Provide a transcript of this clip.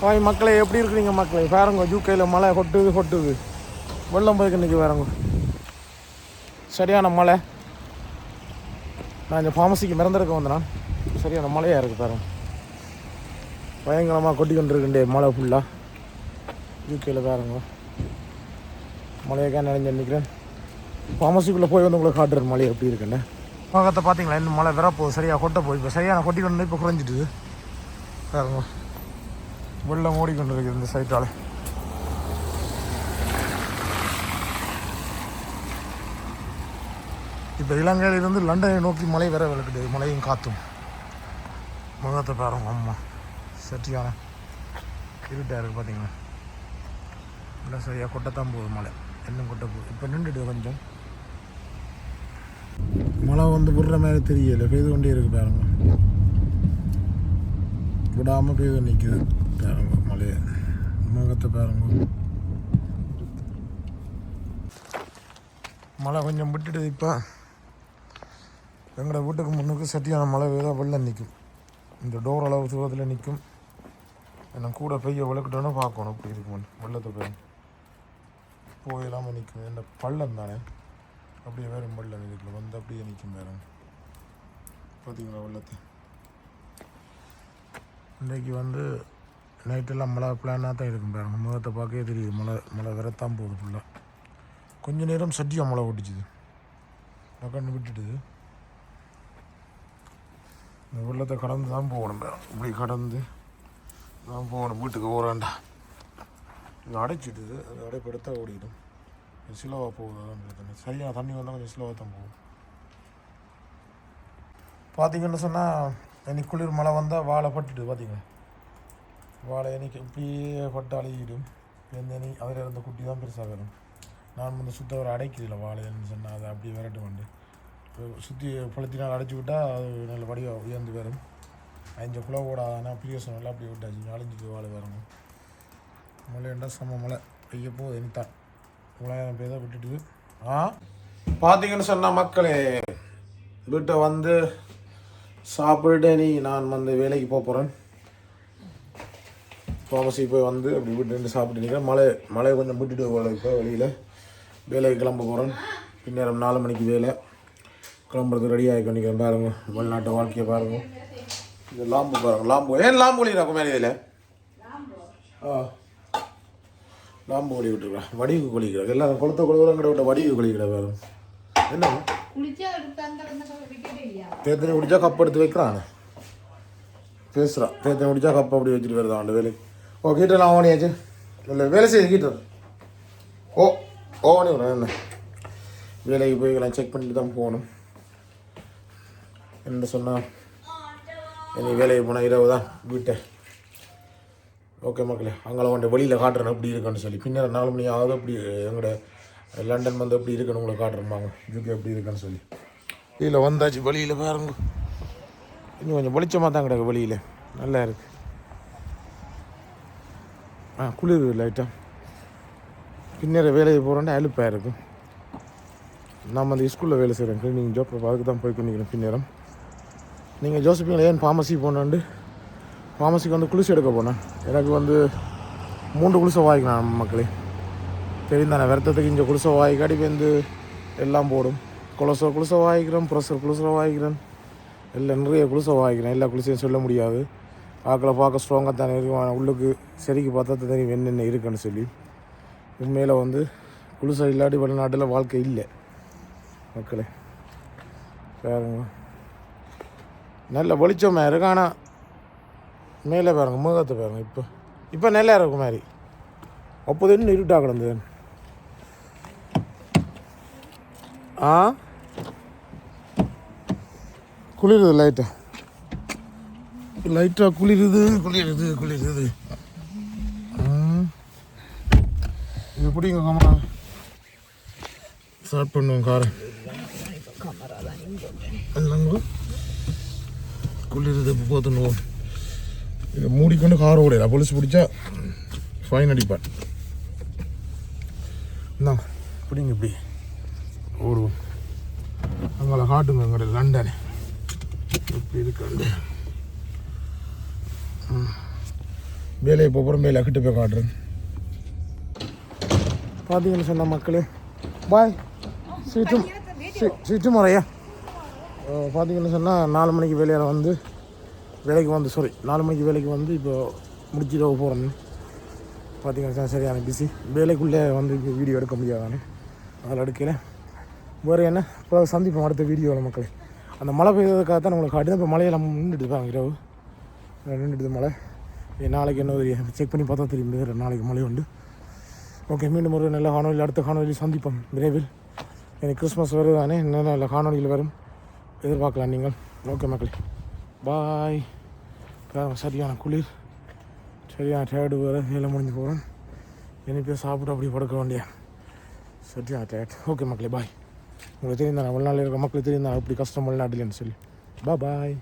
Hi மக்களே, எப்படி இருக்கிறீங்க மக்களே? பாருங்க, யூகேயில் மழை கொட்டுது. வெள்ளம் போய்க்கு இன்றைக்கி பாருங்க, சரியான மழை. நான் இந்த ஃபார்மசிக்கு மறந்துருக்க வந்தேன். சரியான மழையாக இருக்குது பாருங்க, பயங்கரமாக கொட்டி கொண்டிருக்குண்டே மழை ஃபுல்லாக யூகேயில் பாருங்க. மழையக்கா நினைஞ்சு நிற்கிறேன். ஃபார்மசிக்குள்ளே போய் வந்து உங்களுக்கு காட்டுற மழை எப்படி இருக்குன்னு. பக்கத்தை பார்த்தீங்களா, இன்னும் மழை வரப்போகுது. சரியாக கொட்ட போய் இப்போ சரியான கொட்டி கொண்டு இப்போ குறைஞ்சிட்டு பாருங்க. வெள்ளம் ஓடிக்கொண்டு இருக்குது இந்த சைட்டால். இப்போ இலங்கையிலிருந்து லண்டனை நோக்கி மழை வர விளக்குது, மழையும் காற்றும். முகத்தை பாருங்க, அம்மா சட்டியான இருட்டாக இருக்குது பார்த்தீங்களா. இல்லை சரியாக கொட்டத்தான் போகுது மழை, இன்னும் கொட்ட போகுது. இப்போ நின்றுட்டு கொஞ்சம் மழை வந்து விடுற மாதிரி தெரியல, பெய்து கொண்டே இருக்குது பாருங்க. விடாமல் பெய்து நிற்குது பாருங்க மழையை. முகத்தை பாருங்க, மழை கொஞ்சம் விட்டுட்டு இப்போ எங்களோட வீட்டுக்கு முன்னுக்கு சட்டியான மழை பெய்தால் வெள்ளம் நிற்கும். இந்த டோர் அளவு தூரத்தில் நிற்கும். என்ன கூட பெய்ய விளக்கிட்டோன்னா பார்க்கணும் இப்படி இருக்குமென்னு. வெள்ளத்தை போயிடாமல் நிற்கும். இந்த பள்ளம் தானே, அப்படியே வேறு வெள்ளம் நிற்கல வந்து அப்படியே நிற்கும் பாருங்க. பார்த்தீங்களா வெள்ளத்தை. இன்றைக்கி வந்து நைட்டெல்லாம் மழை பிளானாக தான் இருக்கும் பாருங்க. முகத்தை பார்க்கவே தெரியுது, மழை வரத்தான் போகுது ஃபுல்லாக. கொஞ்சம் நேரம் சட்டியாக மழை ஓட்டிச்சுது, டக்குன்னு விட்டுட்டுது. இந்த வெள்ளத்தை கடந்து தான் போகணும் பாருங்க. இப்படி கடந்து தான் போகணும் வீட்டுக்கு. ஓராண்டா இது அடைச்சிட்டுது, அது அடைப்படுத்த ஓடிடும். சிலவாக போகுது, அதான் பிரச்சனை. சரியாக தண்ணி வந்தால் கொஞ்சம் சிலவாக தான் போகும். பார்த்தீங்கன்னு சொன்னால் எனக்கு குளிர் மழை வந்தால் வாழை பட்டுட்டு பார்த்தீங்க. வாழை எனக்கு இப்படியே பட்டு அழுகிடும். எந்த அதில் இருந்த குட்டி தான் பெருசாக வரும். நான் வந்து சுத்த ஒரு அடைக்கிறதில்ல வாழைன்னு சொன்னால் அதை அப்படியே விரட்டு கொண்டு சுற்றி பழுத்தினால் அடைச்சி விட்டால் அது நல்ல வடிவாக உயர்ந்து வரும். அஞ்சு குழா ஓடாதானா பிரியோசனம் எல்லாம் அப்படியே விட்டாச்சு, அழிஞ்சிட்டு வாழை வரணும். மழைண்டா செம்ம மழை பெய்ய போகுது. இனித்தான் உலகம் பேர் தான் விட்டுட்டு. பார்த்தீங்கன்னு சொன்னால் மக்களே, வீட்டை வந்து சாப்பிட்டு நான் வந்து வேலைக்கு போக போகிறேன். ஃபார்மசி போய் வந்து அப்படி வீட்டு சாப்பிட்டு நிற்கிறேன். மழை கொஞ்சம் விட்டுட்டு போகல. இப்போ வெளியில் வேலைக்கு கிளம்ப போகிறேன். பின்னேரம் 4 மணிக்கு வேலை. கிளம்புறதுக்கு ரெடி ஆகி நிற்கிறேன் பாருங்க. வெளிநாட்டு வாழ்க்கையை பாருங்க. இது லாம்பு பாருங்க, லாம்பு. ஏன் லாம்பு ஒளிக்கிறாக்கும் மேலே இதில்? லாம்பு ஒளி விட்டுருக்கேன். வடிவு கொளிக்கிறேன். எல்லாம் கொளுத்த கொழுவுறங்கிட்ட விட்ட வடிவு கொளிக்கிறேன் பாருங்க. என்ன தேத்தனை குடித்தா கப் எடுத்து வைக்கிறான், பேசுகிறான். தேத்தனை குடித்தா கப் அப்படி வச்சுட்டு வருதான் அந்த வேலைக்கு. ஓ கீட்டர் நான் ஓனியாச்சு இல்லை வேலை செய்யுது கீட்டர். ஓனி விட்றேன். என்ன வேலைக்கு போய் எல்லாம் செக் பண்ணிட்டு தான் போகணும். என்ன சொன்னால் என்னை வேலைக்கு போனால் இரவு தான் வீட்டை. ஓகே மக்களே, அங்கே வந்து வெளியில் காட்டுறேன் எப்படி இருக்குன்னு சொல்லி. பின்னர் 4 மணி ஆகுது. அப்படி எங்களோட லண்டன் வந்து எப்படி இருக்குன்னு உங்களை காட்டுறேன்பாங்க, யூகே எப்படி இருக்குன்னு சொல்லி. வெளியில் வந்தாச்சு. வெளியில் பாருங்க, இன்னும் கொஞ்சம் வெளிச்சமாக தான் கிடக்கு. வெளியில் நல்லா இருக்குது. குளிர் லைட்டாக. பின்னர் வேலையை போகிறோன்னா அலுப்பாக இருக்கும். நான் வந்து ஸ்கூலில் வேலை செய்கிறேன், க்ளீனிங் ஜாப். அதுக்கு தான் போய் பண்ணிக்கிறேன் பின்னேரம். நீங்கள் ஜோசிப்பீங்களா ஏன் ஃபார்மசி போனாண்டு? ஃபார்மசிக்கு வந்து குளிச்சு எடுக்க போனேன். எனக்கு வந்து 3 குளிசை வாங்கிக்கலாம் மக்களே. தெரிந்தானே வருத்தத்துக்கு இங்கே குளிசை வாங்கிக்காடி வந்து எல்லாம் போடும். குளிசை வாங்கிக்கிறேன், ப்ரெஷர் குளிசை வாங்கிக்கிறேன், எல்லாம் நிறைய குளிசை வாங்கிக்கிறேன். எல்லா குளிசையும் சொல்ல முடியாது. பார்க்க ஸ்ட்ராங்காக தானே இருக்கும். உள்ளுக்கு சரிக்கு பார்த்தா தெரியும் என்னென்ன இருக்குன்னு சொல்லி. உண்மையில் வந்து குளிசை இல்லாட்டி வெளிநாட்டில் வாழ்க்கை இல்லை மக்களே. பாருங்க, நல்ல வெளிச்சமாக இருக்கு. ஆனால் மேலே பாருங்க, முகத்தை பாருங்க. இப்போ நல்லா இருக்கும் மாதிரி. அப்போது இன்னும் இருட்டாக கிடந்தது. குளிருது லைட்டாக குளிருது. இது பிடிங்க கமரா ஸ்டார்ட் பண்ணுவோம் காரை. குளிருது இப்போ போத்துணுவோம். இதை மூடிக்கொண்டு கார் ஓடையில போலீஸ் பிடிச்சா ஃபைன் அடிப்பான். இந்தாங்க பிடிங்க இப்படி ஓடுவோம். அங்கே காட்டுங்க எங்கள்ட லண்டன் எப்படி இருக்காண்டு. வேலையை போகிறோம் வேலை கிட்ட போய் காட்டுறேன். பார்த்தீங்கன்னு சொன்ன மக்களே பாய் சீட்டு முறையா பார்த்தீங்கன்னு சொன்னால் 4 மணிக்கு வேலைக்கு வந்து 4 மணிக்கு வேலைக்கு வந்து இப்போ முடிச்சுட்டு போகிறேன்னு பார்த்தீங்கன்னா சரியான பிஸி. வேலைக்குள்ளே வந்து இப்போ வீடியோ எடுக்க முடியாதானே, அதில் எடுக்கல. வேறு என்ன இப்போ சந்திப்போம் அடுத்த வீடியோவில் மக்களே. அந்த மழை பெய்ததுக்காக தான் நம்மளுக்கு காட்டுது. இப்போ மழையெல்லாம் நின்றுட்டு இருப்பாங்க, இரவு நின்றுட்டு மழை. நாளைக்கு என்ன தெரியும், செக் பண்ணி பார்த்தா தெரியும், வேறு நாளைக்கு மழை உண்டு. ஓகே, மீண்டும் ஒரு நல்ல காணொலி அடுத்த காணொலியில் சந்திப்போம் விரைவில். எனக்கு கிறிஸ்மஸ் வருது தானே, இன்னும் நல்ல காணொலியில் வரும், எதிர்பார்க்கலாம் நீங்கள். ஓகே மக்களே, பாய். சரியான குளிர், சரியான டயர்டு, வேறு வேலை முடிஞ்சு போகிறேன். போய் சாப்பிட்டு அப்படி படுக்க வேண்டிய சரியான டயர்ட். ஓகே மக்களே, பாய். உங்களுக்கு தெரியும் தானே, வெளிநாட்டில் இருக்கிற மக்களுக்கு தெரியும் தானே அப்படி கஷ்டம் வெளிநாட்டில்னு சொல்லி. பாய்.